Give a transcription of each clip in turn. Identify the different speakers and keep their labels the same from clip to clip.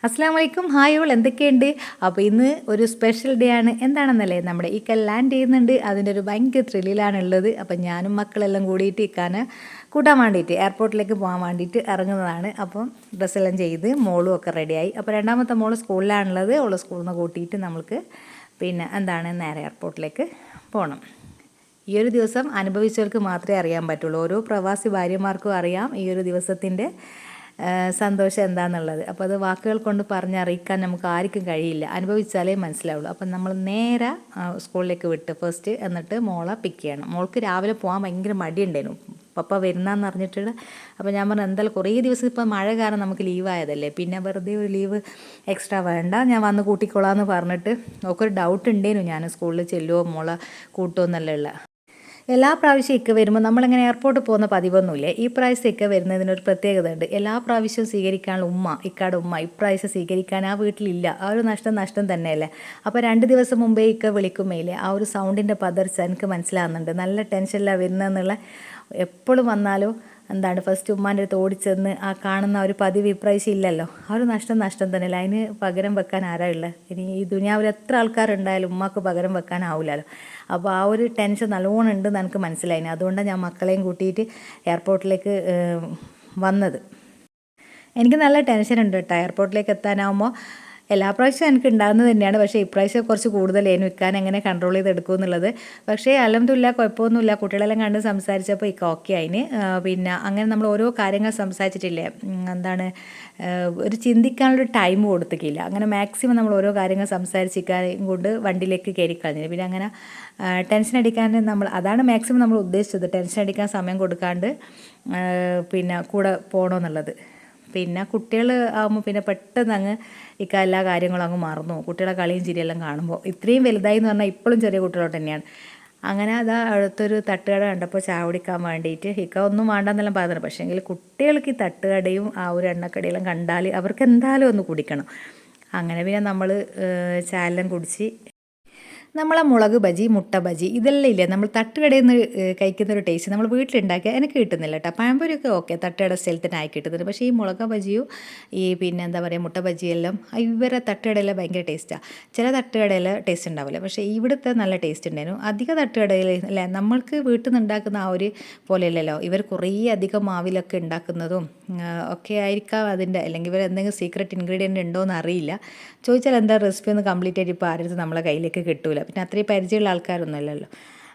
Speaker 1: അസ്സാം വലൈക്കും hi all എന്തൊക്കെയുണ്ട്. അപ്പോൾ ഇന്ന് ഒരു സ്പെഷ്യൽ ഡേ ആണ്. എന്താണെന്നല്ലേ, നമ്മുടെ ഇക്ക ലാൻഡ് ചെയ്യുന്നുണ്ട്. അതിൻ്റെ ഒരു ഭയങ്കര ത്രില്ലിലാണുള്ളത്. അപ്പം ഞാനും മക്കളെല്ലാം കൂടിയിട്ട് ഇക്കാനെ കൂട്ടാൻ വേണ്ടിയിട്ട് എയർപോർട്ടിലേക്ക് പോകാൻ വേണ്ടിയിട്ട് ഇറങ്ങുന്നതാണ്. അപ്പം ഡ്രസ്സെല്ലാം ചെയ്ത് മോളും ഒക്കെ റെഡിയായി. അപ്പോൾ രണ്ടാമത്തെ മോള് സ്കൂളിലാണുള്ളത്. അവള് സ്കൂളിൽ നിന്ന് കൂട്ടിയിട്ട് നമ്മൾക്ക് നേരെ എയർപോർട്ടിലേക്ക് പോകണം. ഈ ഒരു ദിവസം അനുഭവിച്ചവർക്ക് മാത്രമേ അറിയാൻ പറ്റുള്ളൂ. ഓരോ പ്രവാസി ഭാര്യമാർക്കും അറിയാം ഈ ഒരു ദിവസത്തിൻ്റെ സന്തോഷം എന്താണെന്നുള്ളത്. അപ്പോൾ അത് വാക്കുകൾ കൊണ്ട് പറഞ്ഞറിയിക്കാൻ നമുക്ക് ആർക്കും കഴിയില്ല, അനുഭവിച്ചാലേ മനസ്സിലാവുള്ളൂ. അപ്പം നമ്മൾ നേരെ സ്കൂളിലേക്ക് വിട്ട് ഫസ്റ്റ്, എന്നിട്ട് മോളെ പിക്ക് ചെയ്യണം. മോൾക്ക് രാവിലെ പോകാൻ ഭയങ്കര മടിയുണ്ടായിരുന്നു, പപ്പ വരുന്നതെന്ന് അറിഞ്ഞിട്ട്. അപ്പോൾ ഞാൻ പറഞ്ഞു എന്തായാലും കുറേ ദിവസം ഇപ്പം മഴ കാരണം നമുക്ക് ലീവായതല്ലേ, പിന്നെ വെറുതെ ഒരു ലീവ് എക്സ്ട്രാ വേണ്ട, ഞാൻ വന്ന് കൂട്ടിക്കോളാമെന്ന് പറഞ്ഞിട്ട് ഒക്കെ ഒരു ഡൗട്ട് ഉണ്ടേനു ഞാൻ സ്കൂളിൽ ചെല്ലുമോ മോളെ കൂട്ടുമോ എന്നല്ല. എല്ലാ പ്രാവശ്യം ഇക്ക വരുമ്പോൾ നമ്മളിങ്ങനെ എയർപോർട്ടിൽ പോകുന്ന പതിവൊന്നുമില്ലേ. ഈ പ്രാവശ്യം ഇക്ക വരുന്നതിനൊരു പ്രത്യേകത ഉണ്ട്. എല്ലാ പ്രാവശ്യവും സ്വീകരിക്കാനുള്ള ഇക്കയുടെ ഉമ്മ ഇപ്രാവശ്യം സ്വീകരിക്കാൻ ആ വീട്ടിലില്ല. ആ ഒരു നഷ്ടം തന്നെയല്ലേ. അപ്പോൾ 2 ദിവസം മുമ്പേ ഇക്ക വിളിക്കുമ്പോഴേ ആ ഒരു സൗണ്ടിൻ്റെ പതർച്ച എനിക്ക് മനസ്സിലാകുന്നുണ്ട്. നല്ല ടെൻഷനിലാണ് വരുന്നതെന്നുള്ള. എപ്പോഴും വന്നാലും ഫസ്റ്റ് ഉമ്മാൻ്റെ അടുത്ത് ഓടിച്ചെന്ന് ആ കാണുന്ന ഒരു പതിവ് ഇപ്രാവശ്യം ഇല്ലല്ലോ. ആ ഒരു നഷ്ടം തന്നെയല്ല. അതിന് പകരം വെക്കാൻ ആരാ ഉള്ളത്? ഇനി ഈ ദുനിയാവിൽ എത്ര ആൾക്കാരുണ്ടായാലും ഉമ്മാക്ക് പകരം വെക്കാനാവില്ലല്ലോ. അപ്പോൾ ആ ഒരു ടെൻഷൻ നല്ലോണം ഉണ്ടെന്ന് എനിക്ക് മനസ്സിലായിന്. അതുകൊണ്ടാണ് ഞാൻ മക്കളെയും കൂട്ടിയിട്ട് എയർപോർട്ടിലേക്ക് വന്നത്. എനിക്ക് നല്ല ടെൻഷൻ ഉണ്ട് കേട്ടോ എയർപോർട്ടിലേക്ക് എത്താനാവുമ്പോൾ. എല്ലാ പ്രാവശ്യവും എനിക്ക് ഉണ്ടാകുന്നത് തന്നെയാണ്, പക്ഷേ ഇപ്രാവശ്യം കുറച്ച് കൂടുതലേനു വെക്കാൻ എങ്ങനെ കൺട്രോൾ ചെയ്തെടുക്കും എന്നുള്ളത്. പക്ഷേ അൽഹംദുലില്ലാ കുഴപ്പമൊന്നുമില്ല. കുട്ടികളെല്ലാം കണ്ട് സംസാരിച്ചപ്പോൾ ഇക്ക ഓക്കെ ആയിന്. പിന്നെ അങ്ങനെ നമ്മൾ ഓരോ കാര്യങ്ങൾ സംസാരിച്ചിട്ടില്ലേ, ഒരു ചിന്തിക്കാനുള്ളൊരു ടൈം കൊടുത്തിട്ടില്ല. അങ്ങനെ മാക്സിമം നമ്മൾ ഓരോ കാര്യങ്ങൾ സംസാരിച്ചിക്കാൻ കൊണ്ട് വണ്ടിയിലേക്ക് കയറി കളഞ്ഞിന്. പിന്നെ അങ്ങനെ ടെൻഷൻ അടിക്കാൻ അതാണ് മാക്സിമം നമ്മൾ ഉദ്ദേശിച്ചത്, ടെൻഷൻ അടിക്കാൻ സമയം കൊടുക്കാണ്ട് കൂടെ പോകണമെന്നുള്ളത്. പിന്നെ കുട്ടികൾ ആകുമ്പോൾ പിന്നെ പെട്ടെന്ന് അങ്ങ് എല്ലാ കാര്യങ്ങളും അങ്ങ് മറന്നു പോകും. കുട്ടികളെ കളിയും ചിരിയെല്ലാം കാണുമ്പോൾ ഇത്രയും വലുതായി എന്ന് പറഞ്ഞാൽ ഇപ്പോഴും ചെറിയ കുട്ടികളോട് തന്നെയാണ്. അങ്ങനെ അടുത്തൊരു തട്ടുകട കണ്ടപ്പോൾ ചായ കുടിക്കാൻ വേണ്ടിയിട്ട് ഇക്ക ഒന്നും വേണ്ടെന്നെല്ലാം പറഞ്ഞു. പക്ഷേ എങ്കിൽ കുട്ടികൾക്ക് ഈ തട്ടുകടയും ആ ഒരു എണ്ണക്കടിയെല്ലാം കണ്ടാൽ അവർക്ക് എന്തായാലും ഒന്ന് കുടിക്കണം. അങ്ങനെ പിന്നെ നമ്മൾ ചായയെല്ലാം കുടിച്ച് നമ്മളെ മുളക് ബജി, മുട്ട ബജി ഇതെല്ലാം ഇല്ലേ നമ്മൾ തട്ടുകടയിൽ നിന്ന് കഴിക്കുന്ന ഒരു ടേസ്റ്റ് നമ്മൾ വീട്ടിലുണ്ടാക്കിയാൽ എനിക്ക് കിട്ടുന്നില്ല കേട്ടോ. പഴംപൊരിയൊക്കെ ഓക്കെ തട്ടുകട സ്റ്റൈലിൽ തന്നെ ആയി കിട്ടുന്നുണ്ട്. പക്ഷേ ഈ മുളക് ബജിയും ഈ മുട്ട ബജിയെല്ലാം ഇവരെ തട്ടുകടയിലെ ഭയങ്കര ടേസ്റ്റാണ്. ചില തട്ടുകടയിൽ ടേസ്റ്റ് ഉണ്ടാവില്ല, പക്ഷേ ഇവിടുത്തെ നല്ല ടേസ്റ്റ് ഉണ്ടായിരുന്നു. അധിക തട്ടുകടയിൽ അല്ലേ നമ്മൾക്ക് വീട്ടിൽ നിന്ന് ഉണ്ടാക്കുന്ന ആ ഒരു പോലെയല്ലല്ലോ. ഇവർ കുറേ അധികം മാവിലൊക്കെ ഉണ്ടാക്കുന്നതും ഒക്കെ ആയിരിക്കാം അതിൻ്റെ, അല്ലെങ്കിൽ ഇവർ എന്തെങ്കിലും സീക്രട്ട് ഇൻഗ്രീഡിയൻറ്റ് ഉണ്ടോ എന്ന് അറിയില്ല. ചോദിച്ചാൽ എന്താ റെസിപ്പി ഒന്ന് കംപ്ലീറ്റ് ആയിട്ട് ഇപ്പോൾ ആരും നമ്മളെ കയ്യിലേക്ക് കിട്ടൂല. പിന്നെ അത്രയും പരിചയമുള്ള ആൾക്കാരൊന്നും അല്ലല്ലോ.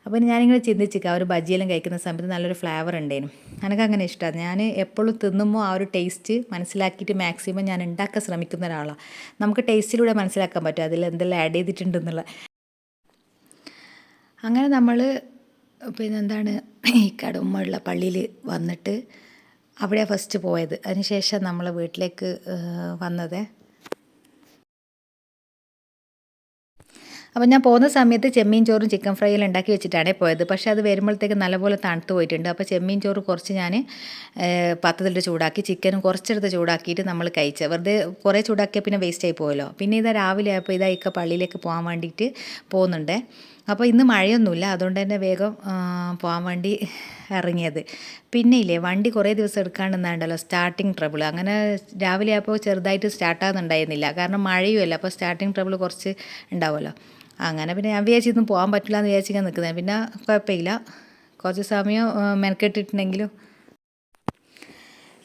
Speaker 1: അപ്പോൾ ഞാനിങ്ങനെ ചിന്തിച്ചിരിക്കുക, ആ ഒരു ബജിയെല്ലാം കഴിക്കുന്ന സമയത്ത് നല്ലൊരു ഫ്ലേവർ ഉണ്ടായിരുന്നു. എനിക്ക് അങ്ങനെ ഇഷ്ടമാണ്. ഞാൻ എപ്പോഴും തിന്നുമ്പോൾ ആ ഒരു ടേസ്റ്റ് മനസ്സിലാക്കിയിട്ട് മാക്സിമം ഞാൻ ഉണ്ടാക്കാൻ ശ്രമിക്കുന്ന ഒരാളാണ്. നമുക്ക് ടേസ്റ്റിലൂടെ മനസ്സിലാക്കാൻ പറ്റും അതിൽ എന്തെല്ലാം ആഡ് ചെയ്തിട്ടുണ്ടെന്നുള്ള. അങ്ങനെ നമ്മൾ ഈ കടുമ്പുള്ള പള്ളിയിൽ വന്നിട്ട് അവിടെയാണ് ഫസ്റ്റ് പോയത്. അതിനുശേഷം നമ്മൾ വീട്ടിലേക്ക് വന്നത്. അപ്പോൾ ഞാൻ പോകുന്ന സമയത്ത് ചെമ്മീൻ ചോറും ചിക്കൻ ഫ്രൈയെല്ലാം ഉണ്ടാക്കി വെച്ചിട്ടാണ് പോയത്. പക്ഷേ അത് വരുമ്പോഴത്തേക്ക് നല്ലപോലെ തണുത്ത് പോയിട്ടുണ്ട്. അപ്പോൾ ചെമ്മീൻ ചോറ് കുറച്ച് ഞാൻ പാത്രത്തിൽ ചൂടാക്കി, ചിക്കനും കുറച്ചെടുത്ത് ചൂടാക്കിയിട്ട് നമ്മൾ കഴിച്ചത്. വെറുതെ കുറേ ചൂടാക്കിയാൽ പിന്നെ വേസ്റ്റ് ആയി പോയല്ലോ. പിന്നെ രാവിലെ ആയപ്പോൾ ഇക്ക പള്ളിയിലേക്ക് പോകാൻ വേണ്ടിയിട്ട് പോകുന്നുണ്ട്. അപ്പോൾ ഇന്ന് മഴയൊന്നുമില്ല, അതുകൊണ്ട് തന്നെ വേഗം പോകാൻ വേണ്ടി ഇറങ്ങിയത്. പിന്നെ വണ്ടി കുറേ ദിവസം എടുക്കാണ്ടെന്നുണ്ടല്ലോ, സ്റ്റാർട്ടിങ് ട്രബിൾ. അങ്ങനെ രാവിലെ ആയപ്പോൾ ചെറുതായിട്ട് സ്റ്റാർട്ടാകുന്നുണ്ടായിരുന്നില്ല, കാരണം മഴയുമല്ല. അപ്പോൾ സ്റ്റാർട്ടിങ് ട്രബിൾ കുറച്ച് ഉണ്ടാവുമല്ലോ. അങ്ങനെ പിന്നെ ഞാൻ വിചാരിച്ചൊന്നും പോകാൻ പറ്റില്ല എന്ന് വിചാരിച്ചിങ്ങനെ നിൽക്കുന്നത്. പിന്നെ കുഴപ്പമില്ല, കുറച്ച് സമയം മെനക്കെട്ടിട്ടുണ്ടെങ്കിലും.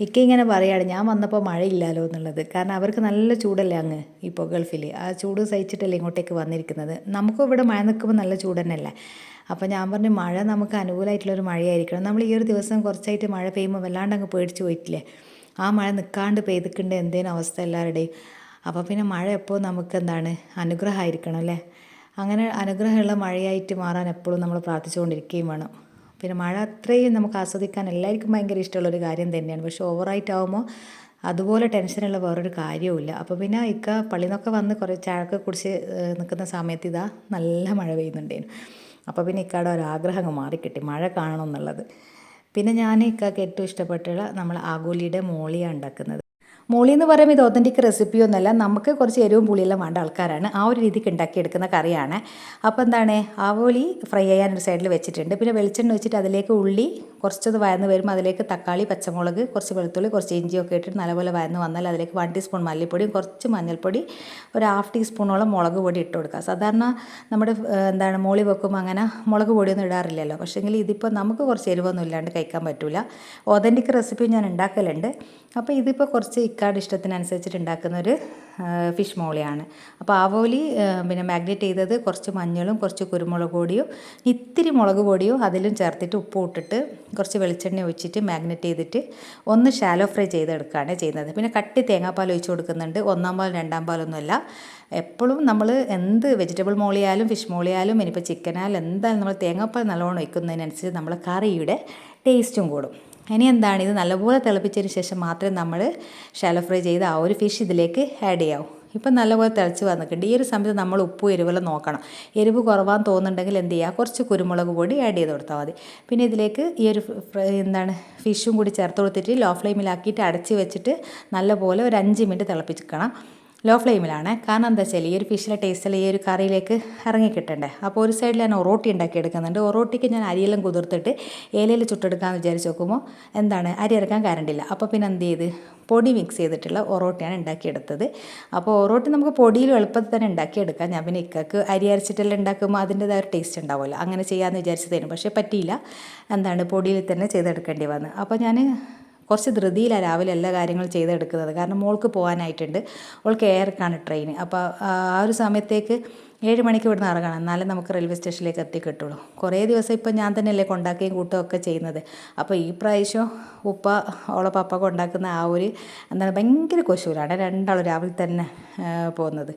Speaker 1: ഇങ്ങനെ പറയുകയാണ് ഞാൻ വന്നപ്പോൾ മഴയില്ലല്ലോ എന്നുള്ളത്. കാരണം അവർക്ക് നല്ല ചൂടല്ലേ അങ്ങ് ഇപ്പോൾ ഗൾഫിൽ. ആ ചൂട് സഹിച്ചിട്ടല്ലേ ഇങ്ങോട്ടേക്ക് വന്നിരിക്കുന്നത്. നമുക്കും ഇവിടെ മഴ നിൽക്കുമ്പോൾ നല്ല ചൂട് തന്നെയല്ലേ. അപ്പോൾ ഞാൻ പറഞ്ഞു മഴ നമുക്ക് അനുകൂലമായിട്ടുള്ളൊരു മഴയായിരിക്കണം. നമ്മൾ ഈ ഒരു ദിവസം കുറച്ചായിട്ട് മഴ പെയ്യുമ്പോൾ വല്ലാണ്ട് അങ്ങ് പേടിച്ച് പോയിട്ടില്ലേ. ആ മഴ നിൽക്കാണ്ട് പെയ്തിട്ടുണ്ട് എന്തേലും അവസ്ഥ എല്ലാവരുടെയും. അപ്പോൾ പിന്നെ മഴ എപ്പോൾ നമുക്ക് അനുഗ്രഹമായിരിക്കണം അല്ലേ. അങ്ങനെ അനുഗ്രഹമുള്ള മഴയായിട്ട് മാറാൻ എപ്പോഴും നമ്മൾ പ്രാർത്ഥിച്ചുകൊണ്ടിരിക്കുകയും വേണം. പിന്നെ മഴ അത്രയും നമുക്ക് ആസ്വദിക്കാൻ എല്ലാവർക്കും ഭയങ്കര ഇഷ്ടമുള്ളൊരു കാര്യം തന്നെയാണ്. പക്ഷെ ഓവറായിട്ടാവുമ്പോൾ അതുപോലെ ടെൻഷനുള്ള വേറൊരു കാര്യവുമില്ല. അപ്പോൾ പിന്നെ പള്ളിയിൽ നിന്നൊക്കെ വന്ന് കുറേ ചായയൊക്കെ കുടിച്ച് നിൽക്കുന്ന സമയത്ത് നല്ല മഴ പെയ്യുന്നുണ്ടായിരുന്നു. അപ്പോൾ പിന്നെ ഇക്കയുടെ ഒരാഗ്രഹം അങ്ങ് മാറിക്കിട്ടി, മഴ കാണണം എന്നുള്ളത്. പിന്നെ ഞാൻ ഇക്കയ്ക്ക് ഏറ്റവും ഇഷ്ടപ്പെട്ടുള്ള നമ്മൾ ആഗോലിയുടെ മോളിയാണ് ഉണ്ടാക്കുന്നത്. മോളി എന്ന് പറയുമ്പോൾ ഇത് ഒതൻറ്റിക് റെസിപ്പിയൊന്നുമല്ല, നമുക്ക് കുറച്ച് എരിവും പുളിയെല്ലാം വേണ്ട ആൾക്കാരാണ്, ആ ഒരു രീതിക്ക് ഉണ്ടാക്കിയെടുക്കുന്ന കറിയാണ്. അപ്പോൾ എന്താണ്, ആവോലി ഫ്രൈ ചെയ്യാൻ ഒരു സൈഡിൽ വെച്ചിട്ടുണ്ട്. പിന്നെ വെളിച്ചെണ്ണ വെച്ചിട്ട് അതിലേക്ക് ഉള്ളി കുറച്ചത് വയന്ന് വരുമ്പോൾ അതിലേക്ക് തക്കാളി, പച്ചമുളക്, കുറച്ച് വെളുത്തുള്ളി, കുറച്ച് ഇഞ്ചിയൊക്കെ ഇട്ടിട്ട് നല്ലപോലെ വയന്ന് വന്നാൽ അതിലേക്ക് 1 ടീസ്പൂൺ മല്ലിപ്പൊടിയും കുറച്ച് മഞ്ഞൾപ്പൊടി, ഒരു 1/2 ടീസ്പൂണോളം മുളക് പൊടി ഇട്ട് കൊടുക്കുക. സാധാരണ നമ്മുടെ മോളി വെക്കുമ്പോൾ അങ്ങനെ മുളക് പൊടിയൊന്നും ഇടാറില്ലല്ലോ. പക്ഷേങ്കിൽ ഇതിപ്പോൾ നമുക്ക് കുറച്ച് എരിവൊന്നും ഇല്ലാണ്ട് കഴിക്കാൻ പറ്റില്ല. ഒതൻറ്റിക് റെസിപ്പി ഞാൻ ഉണ്ടാക്കലുണ്ട്. അപ്പോൾ ഇതിപ്പോൾ കുറച്ച് ഇക്കാട് ഇഷ്ടത്തിനനുസരിച്ചിട്ട് ഉണ്ടാക്കുന്നൊരു ഫിഷ് മോളിയാണ്. അപ്പോൾ ആവോലി പിന്നെ മാഗ്നേറ്റ് ചെയ്തത് കുറച്ച് മഞ്ഞളും കുറച്ച് കുരുമുളക് പൊടിയും ഇത്തിരി മുളക് പൊടിയും അതിലും ചേർത്തിട്ട് ഉപ്പ് ഇട്ടിട്ട് കുറച്ച് വെളിച്ചെണ്ണ ഒഴിച്ചിട്ട് മാഗ്നേറ്റ് ചെയ്തിട്ട് ഒന്ന് ഷാലോ ഫ്രൈ ചെയ്തെടുക്കുകയാണ് ചെയ്യുന്നത്. പിന്നെ കട്ടി തേങ്ങാപ്പാൽ ഒഴിച്ച് കൊടുക്കുന്നുണ്ട്. 1-ാം പാൽ 2-ാം പാലൊന്നുമല്ല. എപ്പോഴും നമ്മൾ എന്ത് വെജിറ്റബിൾ മോളിയായാലും ഫിഷ് മോളിയായാലും ഇനിയിപ്പോൾ ചിക്കനായാലും എന്തായാലും നമ്മൾ തേങ്ങാപ്പാൽ നല്ലോണം ഒഴിക്കുന്നതിനനുസരിച്ച് നമ്മൾ കറിയുടെ ടേസ്റ്റും കൂടും. ഇനി എന്താണ്, ഇത് നല്ലപോലെ തിളപ്പിച്ചതിന് ശേഷം മാത്രമേ നമ്മൾ ഷാലോ ഫ്രൈ ചെയ്ത് ആ ഒരു ഫിഷ് ഇതിലേക്ക് ആഡ് ചെയ്യാവൂ. ഇപ്പം നല്ലപോലെ തിളച്ച് വന്നിട്ടുണ്ട്. ഈ ഒരു സമയത്ത് നമ്മൾ ഉപ്പും എരിവെല്ലാം നോക്കണം. എരിവ് കുറവാന്ന് തോന്നുന്നുണ്ടെങ്കിൽ എന്ത് ചെയ്യുക, കുറച്ച് കുരുമുളക് പൊടി ആഡ് ചെയ്ത് കൊടുത്താൽ മതി. പിന്നെ ഇതിലേക്ക് ഈ ഒരു ഫിഷും കൂടി ചേർത്ത് കൊടുത്തിട്ട് ലോ ഫ്ലെയിമിലാക്കിയിട്ട് അടച്ച് വെച്ചിട്ട് നല്ലപോലെ ഒരു 5 മിനിറ്റ് തിളപ്പിക്കണം. ലോ ഫ്ലെയിമിലാണ്. കാരണം എന്താ വെച്ചാൽ ഈ ഒരു ഫിഷിലെ ടേസ്റ്റെല്ലാം ഈ ഒരു കറിയിലേക്ക് ഇറങ്ങി കിട്ടണ്ടേ. അപ്പോൾ ഒരു സൈഡിൽ ഞാൻ ഒറോട്ടി ഉണ്ടാക്കി എടുക്കുന്നുണ്ട്. ഒറോട്ടിക്ക് ഞാൻ അരിയെല്ലാം കുതിർത്തിട്ട് ഇലയിൽ ചുട്ടെടുക്കാമെന്ന് വിചാരിച്ച് നോക്കുമ്പോൾ അരി ഇറക്കാൻ കരണ്ടില്ല. അപ്പോൾ പിന്നെ എന്ത് ചെയ്ത് പൊടി മിക്സ് ചെയ്തിട്ടുള്ള ഒറോട്ടിയാണ് ഉണ്ടാക്കിയെടുത്തത്. അപ്പോൾ ഒറോട്ടി നമുക്ക് പൊടിയിൽ എളുപ്പത്തിൽ തന്നെ ഉണ്ടാക്കിയെടുക്കാം. ഞാൻ പിന്നെ ഇക്കക്ക് അരി അരച്ചിട്ടെല്ലാം ഉണ്ടാക്കുമ്പോൾ അതിൻ്റെതായ ഒരു ടേസ്റ്റ് ഉണ്ടാവുമല്ലോ, അങ്ങനെ ചെയ്യാമെന്ന് വിചാരിച്ചതായിരുന്നു. പക്ഷേ പറ്റിയില്ല, പൊടിയിൽ തന്നെ ചെയ്തെടുക്കേണ്ടി വന്നു. അപ്പോൾ ഞാൻ കുറച്ച് ധൃതിയിലാണ് രാവിലെ എല്ലാ കാര്യങ്ങളും ചെയ്തെടുക്കുന്നത്. കാരണം മോൾക്ക് പോകാനായിട്ടുണ്ട്, അവൾക്ക് ഏർക്കാണ് ട്രെയിൻ. അപ്പോൾ ആ ഒരു സമയത്തേക്ക് 7 മണിക്ക് ഇവിടുന്ന് ഇറങ്ങണം, എന്നാലേ നമുക്ക് റെയിൽവേ സ്റ്റേഷനിലേക്ക് എത്തിക്കിട്ടുള്ളൂ. കുറേ ദിവസം ഇപ്പം ഞാൻ തന്നെയല്ലേ കൊണ്ടാക്കുകയും കൂട്ടുകയൊക്കെ ചെയ്യുന്നത്. അപ്പോൾ ഈ പ്രാവശ്യം ഉപ്പ ഓളെ പപ്പ കൊണ്ടാക്കുന്ന ആ ഒരു ഭയങ്കര കൊശൂലാണ്. രണ്ടാളും രാവിലെ തന്നെ പോകുന്നത്.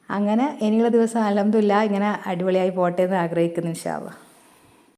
Speaker 1: അങ്ങനെ ഇനിയുള്ള ദിവസം അൽഹംദുലില്ലാ ഇങ്ങനെ അടിപൊളിയായി പോട്ടെ എന്ന് ആഗ്രഹിക്കുന്നു ഇൻഷാ അല്ലാഹ്.